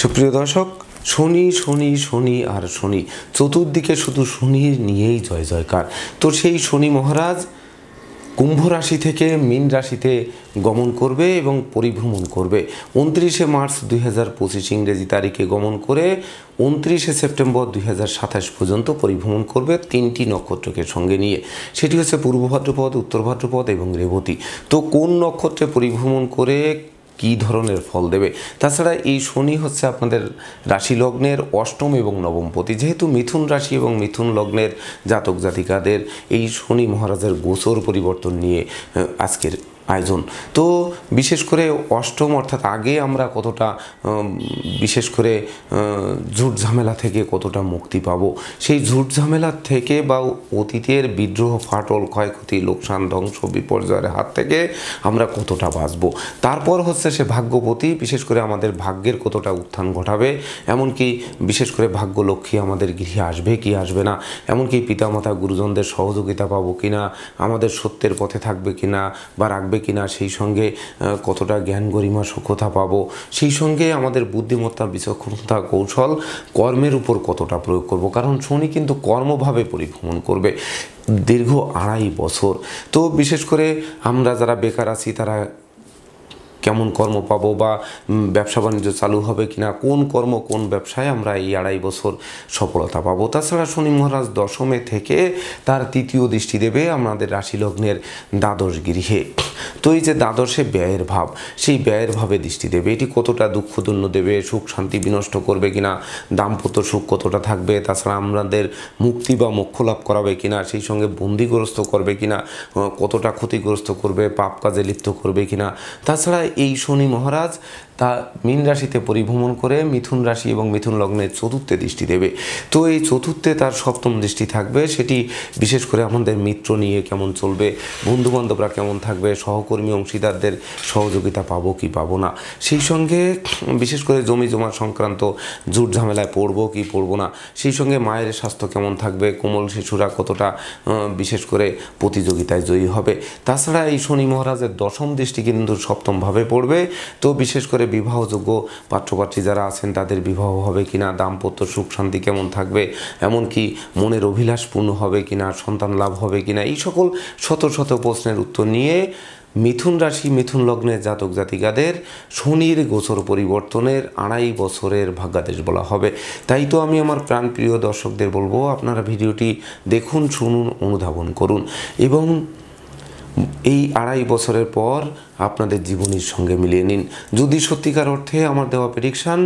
সুপ্রিয় দর্শক, শনি শনি শনি আর শনি, চতুর্দিকে শুধু শনির নিয়েই জয় জয়কার। তো সেই শনি মহারাজ কুম্ভ রাশি থেকে মীন রাশিতে গমন করবে এবং পরিভ্রমণ করবে 29শে মার্চ 2025 ইংরেজি তারিখে গমন করে 29শে সেপ্টেম্বর 2027 পর্যন্ত পরিভ্রমণ করবে তিনটি নক্ষত্রকে সঙ্গে নিয়ে। সেটি হচ্ছে পূর্ব ভাদ্রপদ, উত্তর ভাদ্রপদ এবং রেবতী। তো কোন নক্ষত্রে পরিভ্রমণ করে কী ধরনের ফল দেবে? তাছাড়া এই শনি হচ্ছে আপনাদের রাশি লগ্নের অষ্টম এবং নবমপতি। যেহেতু মিথুন রাশি এবং মিথুন লগ্নের জাতক জাতিকাদের এই শনি মহারাজের গোচর পরিবর্তন নিয়ে আজকের আয়োজন। তো বিশেষ করে অষ্টম অর্থাৎ আগে আমরা কতটা বিশেষ করে ঝুট ঝামেলা থেকে কতটা মুক্তি পাব, সেই ঝুট ঝামেলা থেকে বা অতীতের বিদ্রোহ, ফাটল, ক্ষয়ক্ষতি, লোকসান, ধ্বংস, বিপর্যয়ের হাত থেকে আমরা কতটা বাঁচব। তারপর হচ্ছে সে ভাগ্যপতি, বিশেষ করে আমাদের ভাগ্যের কতটা উত্থান ঘটাবে, এমনকি বিশেষ করে ভাগ্যলক্ষ্মী আমাদের গৃহে আসবে কি আসবে না, এমনকি পিতামাতা গুরুজনদের সহযোগিতা পাবো কিনা, আমাদের সত্যের পথে থাকবে কিনা বা রাখবে কিনা, সেই সঙ্গে কতটা জ্ঞান গরিমা সুখতা পাবো, সেই সঙ্গে আমাদের বুদ্ধিমত্তা, বিচক্ষণতা, কৌশল কর্মের উপর কতটা প্রয়োগ করব। কারণ শনি কিন্তু কর্মভাবে পরিভ্রমণ করবে দীর্ঘ 2.5 বছর। তো বিশেষ করে আমরা যারা বেকার আছি তারা কেমন কর্ম পাবো বা ব্যবসা বাণিজ্য চালু হবে কিনা, কোন কর্ম কোন ব্যবসায় আমরা এই 2.5 বছর সফলতা পাবো। তাছাড়া শনি মহারাজ দশমে থেকে তার তৃতীয় দৃষ্টি দেবে আমাদের রাশি লগ্নের দ্বাদশ গৃহে। তো এই যে দ্বাদশে ব্যয়ের ভাব, সেই ব্যয়ের ভাবে দৃষ্টি দেবে। এটি কতটা দুঃখদন্য দেবে, সুখ শান্তি বিনষ্ট করবে কিনা, দাম্পত্য সুখ কতটা থাকবে, তাছাড়া আমাদের মুক্তি বা মোক্ষ লাভ করাবে কিনা, সেই সঙ্গে বন্দিগ্রস্ত করবে কিনা, কতটা ক্ষতিগ্রস্ত করবে, পাপ কাজে লিপ্ত করবে কিনা। তাছাড়া এই শনি মহারাজ তা মীন রাশিতে পরিভ্রমণ করে মিথুন রাশি এবং মিথুন লগ্নের চতুর্থে দৃষ্টি দেবে। তো এই চতুর্থে তার সপ্তম দৃষ্টি থাকবে, সেটি বিশেষ করে আমাদের মিত্র নিয়ে কেমন চলবে, বন্ধুবান্ধবরা কেমন থাকবে, সহকর্মী অংশীদারদের সহযোগিতা পাবো কি পাবো না, সেই সঙ্গে বিশেষ করে জমি জমা সংক্রান্ত ঝুট ঝামেলায় পড়বো কি পড়বো না, সেই সঙ্গে মায়ের স্বাস্থ্য কেমন থাকবে, কোমল শিশুরা কতটা বিশেষ করে প্রতিযোগিতায় জয়ী হবে। তাছাড়া এই শনি মহারাজের দশম দৃষ্টি কিন্তু সপ্তমভাবে পড়বে। তো বিশেষ করে বিবাহযোগ্য পাত্রপাত্রী যারা আছেন তাদের বিবাহ হবে কিনা, দাম্পত্য সুখ শান্তি কেমন থাকবে, এমনকি মনের অভিলাষ পূর্ণ হবে কিনা, সন্তান লাভ হবে কিনা, এই সকল শত শত প্রশ্নের উত্তর নিয়ে মিথুন রাশি মিথুন লগ্নের জাতক জাতিকাদের শনির গোচর পরিবর্তনের 2.5 বছরের ভাগ্যাদেশ বলা হবে। তাই তো আমি আমার প্রাণপ্রিয় দর্শকদের বলবো, আপনারা ভিডিওটি দেখুন, শুনুন, অনুধাবন করুন এবং এই 2.5 বছরের পর আপনাদের জীবনের সঙ্গে মিলিয়ে নিন। যদি সত্যিকার অর্থে আমার দেওয়া প্রেডিকশান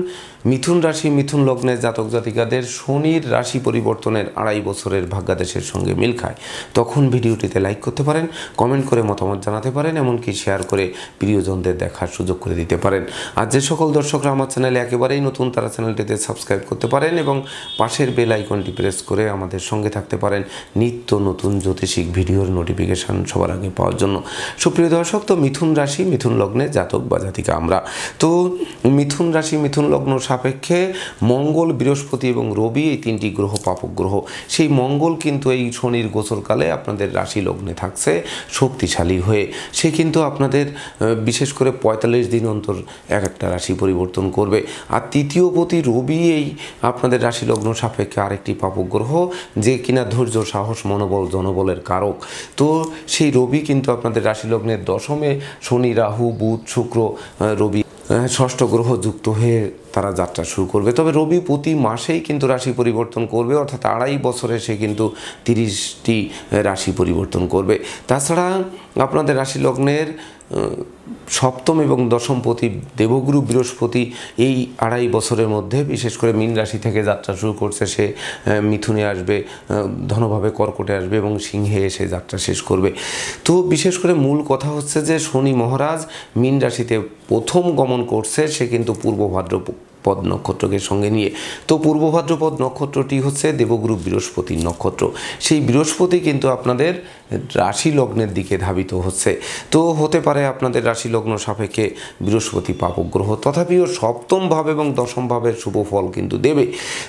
মিথুন রাশি মিথুন লগ্নের জাতক জাতিকাদের শনির রাশি পরিবর্তনের 2.5 বছরের ভাগ্যাদেশের সঙ্গে মিল খায়, তখন ভিডিওটিতে লাইক করতে পারেন, কমেন্ট করে মতামত জানাতে পারেন, এমনকি শেয়ার করে প্রিয়জনদের দেখার সুযোগ করে দিতে পারেন। আর যে সকল দর্শকরা আমার চ্যানেলে একেবারেই নতুন, তারা চ্যানেলটিতে সাবস্ক্রাইব করতে পারেন এবং পাশের বেল আইকনটি প্রেস করে আমাদের সঙ্গে থাকতে পারেন নিত্য নতুন জ্যোতিষিক ভিডিওর নোটিফিকেশান সবার আগে পাওয়ার জন্য। সুপ্রিয় দর্শক, তো মিথুন রাশি মিথুন লগ্নে জাতক বা জাতিকা আমরা, তো মিথুন রাশি মিথুন লগ্ন সাপেক্ষে মঙ্গল, বৃহস্পতি এবং রবি, এই তিনটি গ্রহ পাপক গ্রহ। সেই মঙ্গল কিন্তু এই শনির গোচরকালে আপনাদের রাশি লগ্নে থাকছে শক্তিশালী হয়ে। সে কিন্তু আপনাদের বিশেষ করে 45 দিন অন্তর একটা রাশি পরিবর্তন করবে। আর তৃতীয় পতি রবি এই আপনাদের রাশি লগ্ন সাপেক্ষে আরেকটি পাপক গ্রহ, যে কিনা ধৈর্য, সাহস, মনোবল, জনবলের কারক। তো সেই রবি কিন্তু আপনাদের রাশি লগ্নের দশমে শনি, রাহু, বুধ, শুক্র, রবি ষষ্ঠ গ্রহ যুক্ত হয়ে তারা যাত্রা শুরু করবে। তবে রবি প্রতি মাসেই কিন্তু রাশি পরিবর্তন করবে, অর্থাৎ 2.5 বছরে সে কিন্তু 30টি রাশি পরিবর্তন করবে। তাছাড়া আপনাদের রাশি লগ্নের সপ্তম এবং দশমপতি দেবগুরু বৃহস্পতি এই 2.5 বছরের মধ্যে বিশেষ করে মীন রাশি থেকে যাত্রা শুরু করছে, সে মিথুনে আসবে, ধনভাবে কর্কটে আসবে এবং সিংহে এসে যাত্রা শেষ করবে। তো বিশেষ করে মূল কথা হচ্ছে যে শনি মহারাজ মীন রাশিতে প্রথম গমন করছে, সে কিন্তু পূর্ব ভাদ্রপদ নক্ষত্রকে সঙ্গে নিয়ে। তো পূর্ব ভাদ্রপদ নক্ষত্রটি হচ্ছে দেবগুরু বৃহস্পতির নক্ষত্র। সেই বৃহস্পতি কিন্তু আপনাদের রাশি লগ্নের দিকে ধাবিত হচ্ছে। তো হতে পারে আপনাদের রাশি লগ্ন সাপেক্ষে বৃহস্পতি পাপক গ্রহ, তথাপিও সপ্তম ভাব এবং দশম ভাবের শুভ ফল কিন্তু দেবে।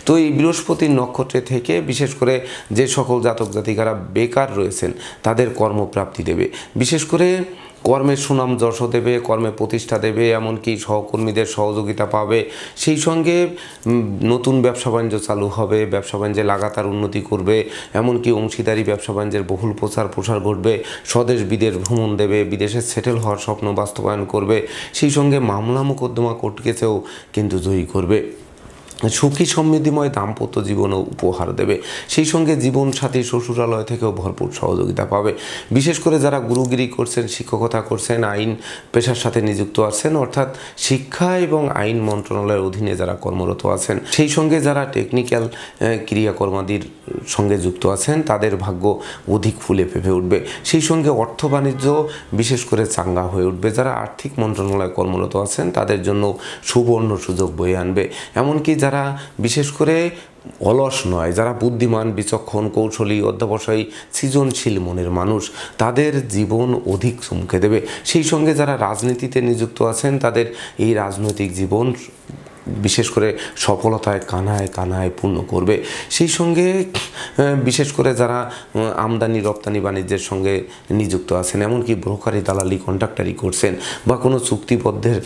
তো এই বৃহস্পতির নক্ষত্রে থেকে বিশেষ করে যে সকল জাতক জাতিকারা বেকার রয়েছেন তাদের কর্মপ্রাপ্তি দেবে। বিশেষ করে কর্মের সুনাম যশ দেবে, কর্মে প্রতিষ্ঠা দেবে, এমনকি সহকর্মীদের সহযোগিতা পাবে। সেই সঙ্গে নতুন ব্যবসা বাণিজ্য চালু হবে, ব্যবসা বাণিজ্যে লাগাতার উন্নতি করবে, এমনকি অংশীদারি ব্যবসা বাণিজ্যের বহুল প্রসার ঘটবে, স্বদেশ বিদেশ ভ্রমণ দেবে, বিদেশে সেটেল হওয়ার স্বপ্ন বাস্তবায়ন করবে। সেই সঙ্গে মামলা মোকদ্দমা কোর্ট কেসেও কিন্তু জয়ী করবে। সুখী সমৃদ্ধিময় দাম্পত্য জীবনও উপহার দেবে। সেই সঙ্গে জীবনসাথী শ্বশুরালয় থেকেও ভরপুর সহযোগিতা পাবে। বিশেষ করে যারা গুরুগিরি করছেন, শিক্ষকতা করছেন, আইন পেশার সাথে নিযুক্ত আছেন, অর্থাৎ শিক্ষা এবং আইন মন্ত্রণালয়ের অধীনে যারা কর্মরত আছেন, সেই সঙ্গে যারা টেকনিক্যাল ক্রিয়াকর্মাদির সঙ্গে যুক্ত আছেন, তাদের ভাগ্য অধিক ফুলে ফেঁপে উঠবে। সেই সঙ্গে অর্থ বাণিজ্য বিশেষ করে চাঙ্গা হয়ে উঠবে। যারা আর্থিক মন্ত্রণালয়ে কর্মরত আছেন, তাদের জন্য সুবর্ণ সুযোগ বয়ে আনবে। এমনকি যারা বিশেষ করে অলস নয়, যারা বুদ্ধিমান, বিচক্ষণ, কৌশলী, অধ্যবসায়ী, সৃজনশীল মনের মানুষ, তাদের জীবন অধিক চমকে দেবে। সেই সঙ্গে যারা রাজনীতিতে নিযুক্ত আছেন, তাদের এই রাজনৈতিক জীবন বিশেষ করে সফলতায় কানায় পূর্ণ করবে। সেই সঙ্গে বিশেষ করে যারা আমদানি রপ্তানি বাণিজ্যের সঙ্গে নিযুক্ত আছেন, এমনকি ব্রোকারি, দালালি, কন্ট্রাক্টারি করছেন, বা কোনো চুক্তিবদ্ধের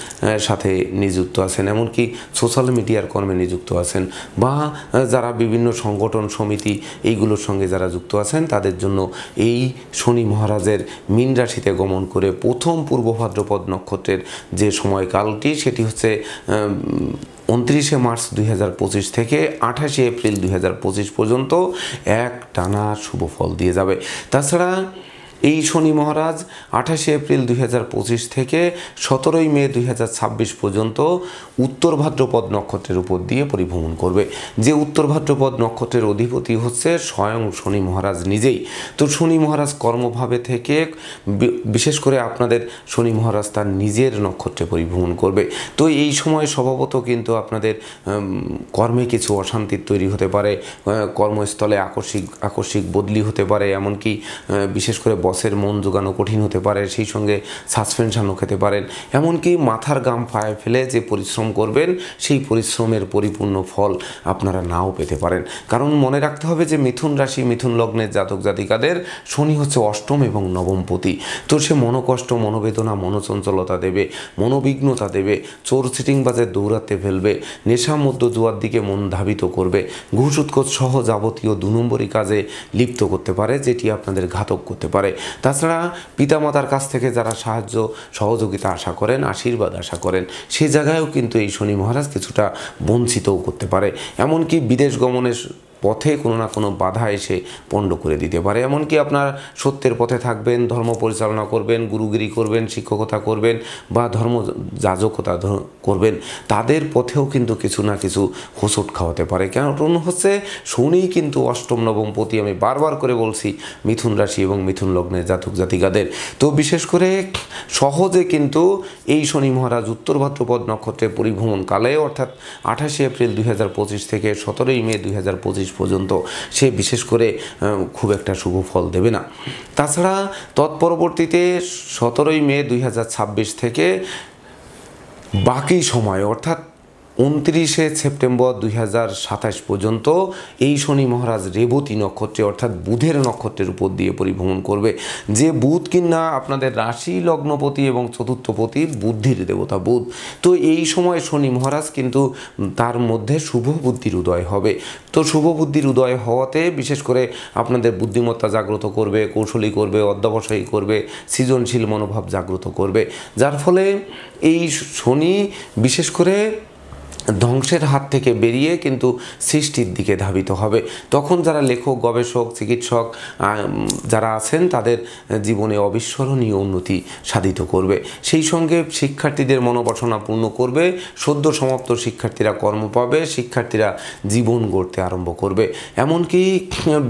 সাথে নিযুক্ত আছেন, এমনকি সোশ্যাল মিডিয়ার কর্মে নিযুক্ত আছেন, বা যারা বিভিন্ন সংগঠন সমিতি এইগুলোর সঙ্গে যারা যুক্ত আছেন, তাদের জন্য এই শনি মহারাজের মীন রাশিতে গমন করে প্রথম পূর্ব ভাদ্রপদ নক্ষত্রের যে সময়কালটি, সেটি হচ্ছে 29শে মার্চ 2025 থেকে 28শে এপ্রিল 2025 পর্যন্ত এক টানা শুভ ফল দিয়ে যাবে। তাছাড়া এই শনি মহারাজ 28শে এপ্রিল 2025 থেকে 17ই মে 2026 পর্যন্ত উত্তর ভাদ্রপদ নক্ষত্রের উপর দিয়ে পরিভ্রমণ করবে। যে উত্তর ভাদ্রপদ নক্ষত্রের অধিপতি হচ্ছে স্বয়ং শনি মহারাজ নিজেই। তো শনি মহারাজ কর্মভাবে থেকে বিশেষ করে আপনাদের শনি মহারাজ তার নিজের নক্ষত্রে পরিভ্রমণ করবে। তো এই সময় স্বভাবত কিন্তু আপনাদের কর্মে কিছু অশান্তির তৈরি হতে পারে, কর্মস্থলে আকস্মিক বদলি হতে পারে, এমনকি বিশেষ করে বসের মন জোগানো কঠিন হতে পারে, সেই সঙ্গে সাসপেনশনও খেতে পারেন। এমনকি মাথার ঘাম পায়ে ফেলে যে পরিশ্রম করবেন, সেই পরিশ্রমের পরিপূর্ণ ফল আপনারা নাও পেতে পারেন। কারণ মনে রাখতে হবে যে মিথুন রাশি, মিথুন লগ্নের জাতক জাতিকাদের শনি হচ্ছে অষ্টম এবং নবমপতি। তো সে মনোকষ্ট, মনোবেদনা, মনোচঞ্চলতা দেবে, মনোবিঘ্নতা দেবে, চোর সিটিংবাজে দৌড়াতে ফেলবে, নেশা মধ্য জুয়ার দিকে মন ধাবিত করবে, ঘুষ উৎকোচ সহ যাবতীয় 2 নম্বরী কাজে লিপ্ত করতে পারে, যেটি আপনাদের ঘাতক করতে পারে। তাছাড়া পিতামাতার কাছ থেকে যারা সাহায্য সহযোগিতা আশা করেন, আশীর্বাদ আশা করেন, সে জায়গায়ও কিন্তু এই শনি মহারাজ কিছুটা বঞ্চিতও করতে পারে। এমনকি বিদেশ গমনের পথে কোনো না কোনো বাধা এসে পণ্ড করে দিতে পারে। এমনকি আপনার সত্যের পথে থাকবেন, ধর্ম পরিচালনা করবেন, গুরুগিরি করবেন, শিক্ষকতা করবেন, বা ধর্ম যাজকতা করবেন, তাদের পথেও কিন্তু কিছু না কিছু হোঁচট খাওয়াতে পারে। কারণ হচ্ছে শনি কিন্তু অষ্টম নবমপতি। আমি বারবার করে বলছি মিথুন রাশি এবং মিথুন লগ্নের জাতক জাতিকাদের। তো বিশেষ করে সহজে কিন্তু এই শনি মহারাজ উত্তর ভাদ্রপদ নক্ষত্রে পরিভ্রমণকালে, অর্থাৎ 28শে এপ্রিল 2025 থেকে 17ই মে 2025 পর্যন্ত সে বিশেষ করে খুব একটা শুভ ফল দেবে না। তাছাড়া তৎপরবর্তীতে 17ই মে 2026 থেকে বাকি সময়, অর্থাৎ 29শে সেপ্টেম্বর 2027 পর্যন্ত এই শনি মহারাজ রেবতী নক্ষত্রে, অর্থাৎ বুধের নক্ষত্রের উপর দিয়ে পরিভ্রমণ করবে। যে বুধ কিনা আপনাদের রাশি লগ্নপতি এবং চতুর্থপতি, বুদ্ধির দেবতা বুধ। তো এই সময় শনি মহারাজ কিন্তু তার মধ্যে শুভ বুদ্ধির উদয় হবে। তো শুভ বুদ্ধির উদয় হওয়াতে বিশেষ করে আপনাদের বুদ্ধিমত্তা জাগ্রত করবে, কৌশলী করবে, অধ্যবসায়ী করবে, সৃজনশীল মনোভাব জাগ্রত করবে, যার ফলে এই শনি বিশেষ করে ধ্বংসের হাত থেকে বেরিয়ে কিন্তু সৃষ্টির দিকে ধাবিত হবে। তখন যারা লেখক, গবেষক, চিকিৎসক যারা আছেন, তাদের জীবনে অবিস্মরণীয় উন্নতি সাধিত করবে। সেই সঙ্গে শিক্ষার্থীদের মনোবাসনা পূর্ণ করবে, সদ্য সমাপ্ত শিক্ষার্থীরা কর্ম পাবে, শিক্ষার্থীরা জীবন গড়তে আরম্ভ করবে। এমনকি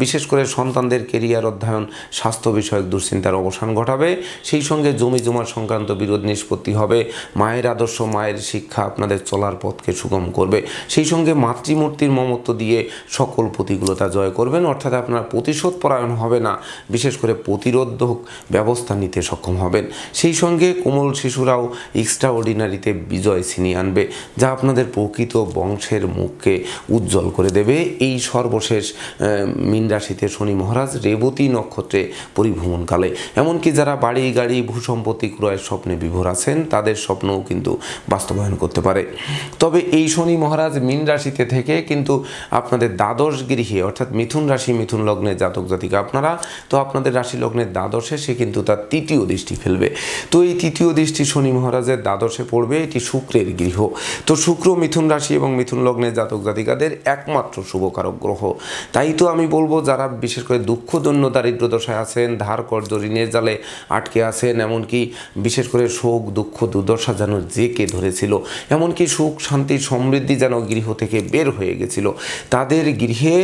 বিশেষ করে সন্তানদের কেরিয়ার, অধ্যয়ন, স্বাস্থ্য বিষয়ক দুশ্চিন্তার অবসান ঘটাবে। সেই সঙ্গে জমি জমা সংক্রান্ত বিরোধ নিষ্পত্তি হবে। মায়ের আদর্শ, মায়ের শিক্ষা আপনাদের চলার পথকে সুগম করবে। সেই সঙ্গে মাতৃমূর্তির মমত্ব দিয়ে সকল প্রতিকূলতা জয় করবেন, অর্থাৎ আপনার প্রতিশোধ পরায়ণ হবে না, বিশেষ করে প্রতিরোধক ব্যবস্থা নিতে সক্ষম হবেন। সেই সঙ্গে কোমল শিশুরাও এক্সট্রা অর্ডিনারিতে বিজয় ছিনিয়ে আনবে, যা আপনাদের প্রকৃত বংশের মুখকে উজ্জ্বল করে দেবে। এই সর্বশেষ মীন রাশিতে শনি মহারাজ রেবতী নক্ষত্রে পরিভ্রমণকালে। এমনকি যারা বাড়ি গাড়ি ভূসম্পত্তি ক্রয়ের স্বপ্নে বিভোর আছেন, তাদের স্বপ্নও কিন্তু বাস্তবায়ন করতে পারে। তবে এই শনি মহারাজ মীন রাশিতে থেকে কিন্তু আপনাদের দ্বাদশ গৃহে, অর্থাৎ মিথুন রাশি মিথুন লগ্নের জাতক জাতিকা আপনারা, তো আপনাদের রাশি লগ্নের দ্বাদশে সে কিন্তু তার তৃতীয় দৃষ্টি ফেলবে। তো এই তৃতীয় দৃষ্টি শনি মহারাজের দ্বাদশে পড়বে, এটি শুক্রের গৃহ। তো শুক্র মিথুন রাশি এবং মিথুন লগ্নের জাতক জাতিকাদের একমাত্র শুভকারক গ্রহ। তাই তো আমি বলবো, যারা বিশেষ করে দুঃখজন্য দারিদ্র দশায় আছেন, ধার কর্জ ঋণের জালে আটকে আছেন, এমনকি বিশেষ করে শোক দুঃখ দুর্দশা যেন জেকে ধরেছিল, এমনকি সুখ শান্তি সমৃদ্ধি যেন গৃহ থেকে বের হয়ে গেছিল, তাদের গৃহে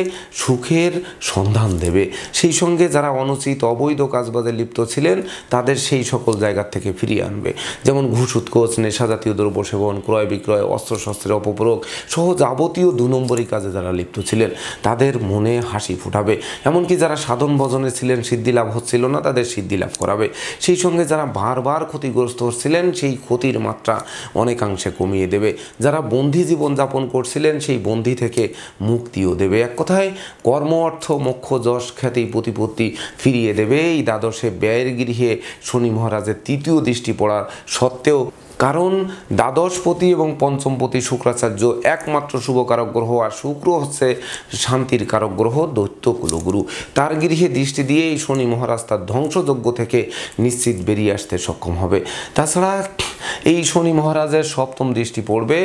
সুখের সন্ধান দেবে। সেই সঙ্গে যারা অনুচিত অবৈধ কাজবাজে লিপ্ত ছিলেন, তাদের সেই সকল জায়গা থেকে ফিরিয়ে আনবে। যেমন ঘুষ উৎকোচ, নেশা জাতীয় দ্রব্য সেবন, ক্রয় বিক্রয়, অস্ত্রশস্ত্রের অপপ্রয়োগ সহ যাবতীয় 2 নম্বরী কাজে যারা লিপ্ত ছিলেন, তাদের মনে হাসি ফুটাবে। এমনকি যারা সাধন ভজনে ছিলেন, সিদ্ধি লাভ হচ্ছিল না, তাদের সিদ্ধি লাভ করাবে। সেই সঙ্গে যারা বারবার ক্ষতিগ্রস্ত হচ্ছিলেন, সেই ক্ষতির মাত্রা অনেকাংশে কমিয়ে দেবে। যারা বন্দী জীবনযাপন করছিলেন, সেই বন্দী থেকে মুক্তিও দেবে। এক কথায় কর্ম, অর্থ, মোক্ষ, যশ, খ্যাতি, প্রতিপত্তি ফিরিয়ে দেবে। এই দ্বাদশে ব্যয়ের গৃহে শনি মহারাজের তৃতীয় দৃষ্টি পড়ার সত্ত্বেও, কারণ দ্বাদশপতি এবং পঞ্চমপতি শুক্রাচার্য একমাত্র শুভকারক গ্রহ, আর শুক্র হচ্ছে শান্তির কারক গ্রহ, দৈত্য কুলগুরু। তার গৃহে দৃষ্টি দিয়ে এই শনি মহারাজ তার ধ্বংসযজ্ঞ থেকে নিশ্চিত বেরিয়ে আসতে সক্ষম হবে। তাছাড়া এই শনি মহারাজের সপ্তম দৃষ্টি পড়বে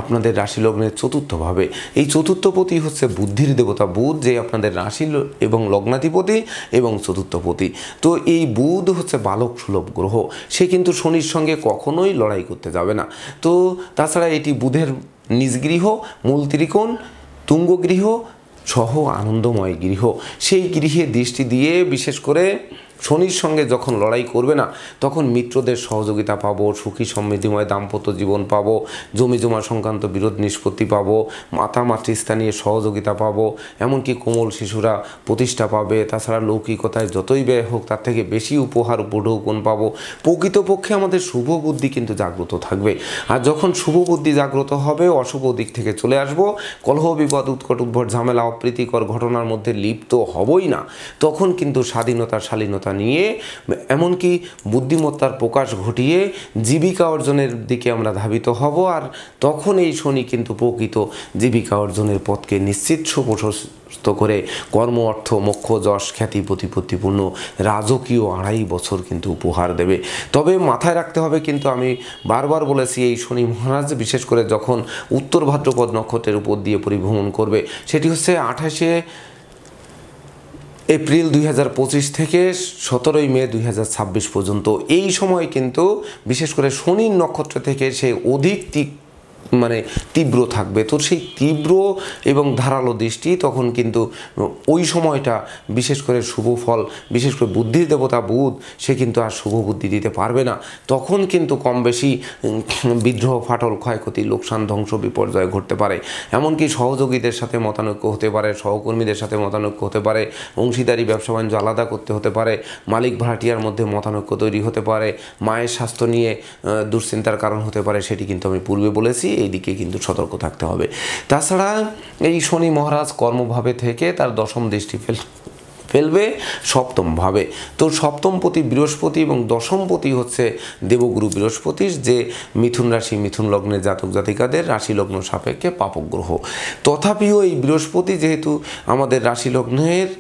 আপনাদের রাশি লগ্নের চতুর্থভাবে। এই চতুর্থপতি হচ্ছে বুদ্ধির দেবতা বুধ, যে আপনাদের রাশি এবং লগ্নাধিপতি এবং চতুর্থপতি। তো এই বুধ হচ্ছে বালক সুলভ গ্রহ, সে কিন্তু শনির সঙ্গে কখনোই লড়াই করতে যাবে না। তো তাছাড়া এটি বুধের নিজ গৃহ, মূল ত্রিকোণ, তুঙ্গগৃহ সহ আনন্দময় গৃহ। সেই গৃহে দৃষ্টি দিয়ে বিশেষ করে শনির সঙ্গে যখন লড়াই করবে না, তখন মিত্রদের সহযোগিতা পাবো, সুখী সমৃদ্ধিময় দাম্পত্য জীবন পাবো, জমি জমা সংক্রান্ত বিরোধ নিষ্পত্তি পাবো, মাতা মাতৃস্থানীয় সহযোগিতা পাবো, এমনকি কোমল শিশুরা প্রতিষ্ঠা পাবে। তাছাড়া লৌকিকতায় যতই ব্যয় হোক, তার থেকে বেশি উপহার উপঢৌকন পাবো। প্রকৃতপক্ষে আমাদের শুভ বুদ্ধি কিন্তু জাগ্রত থাকবে। আর যখন শুভ বুদ্ধি জাগ্রত হবে, অশুভ দিক থেকে চলে আসবো, কলহ বিপদ উৎকট উদ্ভট ঝামেলা অপ্রীতিকর ঘটনার মধ্যে লিপ্ত হবই না। তখন কিন্তু স্বাধীনতা শালীনতা নিয়ে, এমনকি বুদ্ধিমত্তার প্রকাশ ঘটিয়ে জীবিকা অর্জনের দিকে আমরা ধাবিত হব। আর তখন এই শনি কিন্তু প্রকৃত জীবিকা অর্জনের পথকে নিশ্চিত সুপ্রশস্ত করে কর্ম, অর্থ, মোক্ষ, যশ, খ্যাতি, প্রতিপত্তিপূর্ণ রাজকীয় 2.5 বছর কিন্তু উপহার দেবে। তবে মাথায় রাখতে হবে, কিন্তু আমি বারবার বলেছি, এই শনি মহারাজ বিশেষ করে যখন উত্তর ভাদ্রপদ নক্ষত্রের উপর দিয়ে পরিভ্রমণ করবে, সেটি হচ্ছে 28 এপ্রিল 2025 থেকে 17 মে 2026 পর্যন্ত। এই সময় কিন্তু বিশেষ করে শনির নক্ষত্র থেকে সে অধিক তীব্র থাকবে। তো সেই তীব্র এবং ধারালো দৃষ্টি, তখন কিন্তু ওই সময়টা বিশেষ করে শুভ ফল, বিশেষ করে বুদ্ধির দেবতা বুধ, সে কিন্তু আর শুভ বুদ্ধি দিতে পারবে না। তখন কিন্তু কম বেশি বিদ্রোহ, ফাটল, ক্ষয়ক্ষতি, লোকসান, ধ্বংস, বিপর্যয় ঘটতে পারে। এমনকি সহযোগীদের সাথে মতানৈক্য হতে পারে, সহকর্মীদের সাথে মতানৈক্য হতে পারে, অংশীদারি ব্যবসা বাণিজ্য আলাদা করতে হতে পারে, মালিক ভাড়াটিয়ার মধ্যে মতানৈক্য তৈরি হতে পারে, মায়ের স্বাস্থ্য নিয়ে দুশ্চিন্তার কারণ হতে পারে। সেটি কিন্তু আমি পূর্বে বলেছি, এই দিকে কিন্তু সতর্ক থাকতে হবে। তাছাড়া এই শনি মহারাজ কর্মভাবে থেকে তার দশম দৃষ্টি ফেলবে সপ্তমভাবে। তো সপ্তমপতি বৃহস্পতি এবং দশমপতি হচ্ছে দেবগুরু বৃহস্পতি, যে মিথুন রাশি মিথুন লগ্নের জাতক জাতিকাদের রাশি লগ্ন সাপেক্ষে পাপক গ্রহ। তথাপিও এই বৃহস্পতি যেহেতু আমাদের রাশি লগ্নের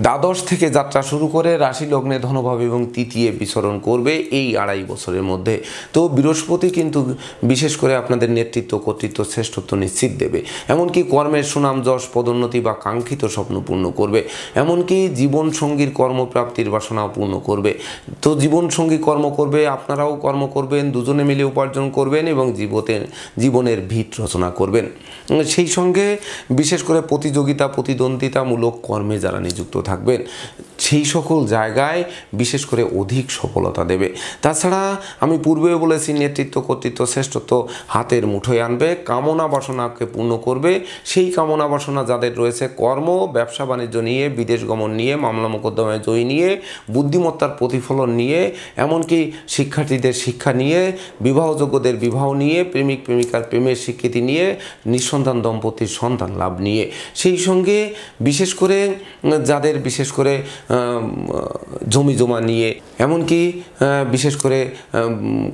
দ্বাদশ থেকে যাত্রা শুরু করে রাশি লগ্নে ধনভাব এবং তৃতীয় বিচরণ করবে এই 2.5 বছরের মধ্যে। তো বৃহস্পতি কিন্তু বিশেষ করে আপনাদের নেতৃত্ব, কর্তৃত্ব, শ্রেষ্ঠত্ব নিশ্চিত দেবে। এমনকি কর্মের সুনাম, যশ, পদোন্নতি বা কাঙ্ক্ষিত স্বপ্ন পূর্ণ করবে। এমনকি জীবনসঙ্গীর কর্মপ্রাপ্তির বাসনাও পূর্ণ করবে। তো জীবনসঙ্গী কর্ম করবে, আপনারাও কর্ম করবেন, দুজনে মিলে উপার্জন করবেন এবং জীবনের ভিত রচনা করবেন। সেই সঙ্গে বিশেষ করে প্রতিযোগিতা প্রতিদ্বন্দ্বিতামূলক কর্মে যারা নিযুক্ত থাকবেন সেই সকল জায়গায় বিশেষ করে অধিক সফলতা দেবে। তাছাড়া আমি পূর্বেও বলেছি, নেতৃত্ব, কর্তৃত্ব, শ্রেষ্ঠত্ব হাতের মুঠোয় আনবে, কামনা বাসনাকে পূর্ণ করবে। সেই কামনা বাসনা যাদের রয়েছে কর্ম, ব্যবসা বাণিজ্য নিয়ে, বিদেশ গমন নিয়ে, মামলা মোকদ্দমায় জয়ী নিয়ে, বুদ্ধিমত্তার প্রতিফলন নিয়ে, এমনকি শিক্ষার্থীদের শিক্ষা নিয়ে, বিবাহযোগ্যদের বিবাহ নিয়ে, প্রেমিক প্রেমিকার প্রেমের স্বীকৃতি নিয়ে, নিঃসন্তান দম্পতির সন্তান লাভ নিয়ে, সেই সঙ্গে বিশেষ করে যাদের বিশেষ করে জমি জমা নিয়ে, এমনকি বিশেষ করে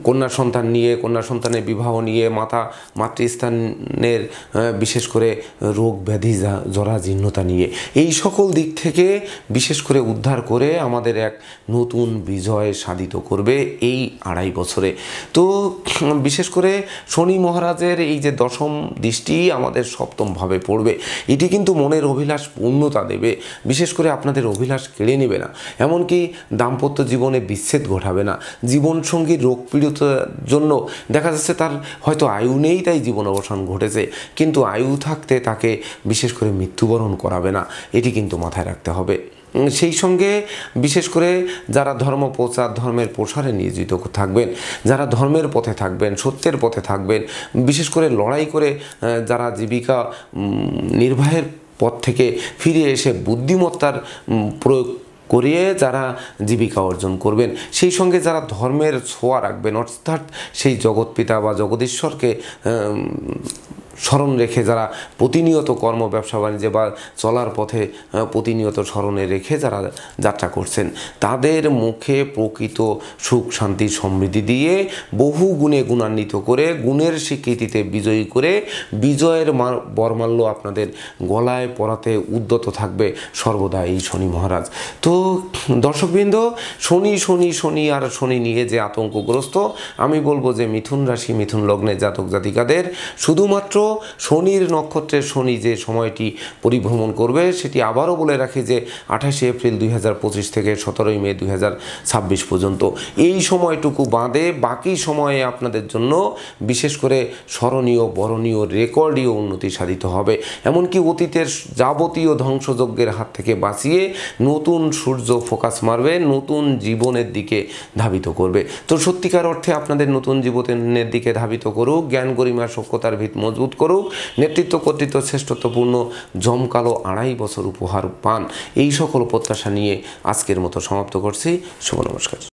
কন্যা সন্তান নিয়ে, কন্যা সন্তানের বিবাহ নিয়ে, মাতৃস্থানের বিশেষ করে রোগ ব্যাধি জরাজীর্ণতা নিয়ে, এই সকল দিক থেকে বিশেষ করে উদ্ধার করে আমাদের এক নতুন বিজয় সাধিত করবে এই 2.5 বছরে। তো বিশেষ করে শনি মহারাজের এই যে দশম দৃষ্টি আমাদের সপ্তমভাবে পড়বে, এটি কিন্তু মনের অভিলাষ পূর্ণতা দেবে, বিশেষ করে আপনাদের অভিলাষ কেড়ে নেবে না, এমনকি দাম্পত্য জীবনে বিচ্ছেদ ঘটাবে না। জীবনসঙ্গীর রোগ পীড়িতের জন্য দেখা যাচ্ছে তার হয়তো আয়ু নেই, তাই জীবন অবসান ঘটেছে, কিন্তু আয়ু থাকতে তাকে বিশেষ করে মৃত্যুবরণ করাবে না, এটি কিন্তু মাথায় রাখতে হবে। সেই সঙ্গে বিশেষ করে যারা ধর্ম প্রচার, ধর্মের প্রসারে নিয়োজিত থাকবেন, যারা ধর্মের পথে থাকবেন, সত্যের পথে থাকবেন, বিশেষ করে লড়াই করে যারা জীবিকা নির্বাহের পথ থেকে ফিরে এসে বুদ্ধিমত্তার প্রয়োগ করিয়ে যারা জীবিকা অর্জন করবেন, সেই সঙ্গে যারা ধর্মের ছোঁয়া রাখবেন, অর্থাৎ সেই জগৎপিতা বা জগদীশ্বরকে স্মরণ রেখে যারা প্রতিনিয়ত কর্ম, ব্যবসা বাণিজ্যে বা চলার পথে প্রতিনিয়ত স্মরণে রেখে যারা যাত্রা করছেন, তাদের মুখে প্রকৃত সুখ, শান্তি, সমৃদ্ধি দিয়ে বহু গুণে গুণান্বিত করে, গুণের স্বীকৃতিতে বিজয়ী করে বিজয়ের বরমাল্য আপনাদের গলায় পরাতে উদ্যত থাকবে সর্বদা এই শনি মহারাজ। তো দর্শকবৃন্দ, শনি শনি শনি আর শনি নিয়ে যে আতঙ্কগ্রস্ত, আমি বলবো যে মিথুন রাশি, মিথুন লগ্নের জাতক জাতিকাদের শুধুমাত্র শনির নক্ষত্রের শনি যে সময়টি পরিভ্রমণ করবে, সেটি আবারও বলে রাখি যে 28 এপ্রিল 2025 থেকে 17 মে 2026 পর্যন্ত, এই সময়টুকু বাদে বাকি সময়ে আপনাদের জন্য বিশেষ করে স্মরণীয়, বরণীয়, রেকর্ডীয় উন্নতি সাধিত হবে। এমনকি অতীতের যাবতীয় ধ্বংসযজ্ঞের হাত থেকে বাঁচিয়ে নতুন সূর্য ফোকাস মারবে, নতুন জীবনের দিকে ধাবিত করবে। তো সত্যিকার অর্থে আপনাদের নতুন জীবনের দিকে ধাবিত করুক, জ্ঞান গরিমা সক্ষতার ভিত মজবুত করুক, নেতৃত্ব, কর্তৃত্ব, শ্রেষ্ঠত্বপূর্ণ জমকালো 2.5 বছর উপহার পান, এই সকল প্রত্যাশা নিয়ে আজকের মতো সমাপ্ত করছি। শুভ নমস্কার।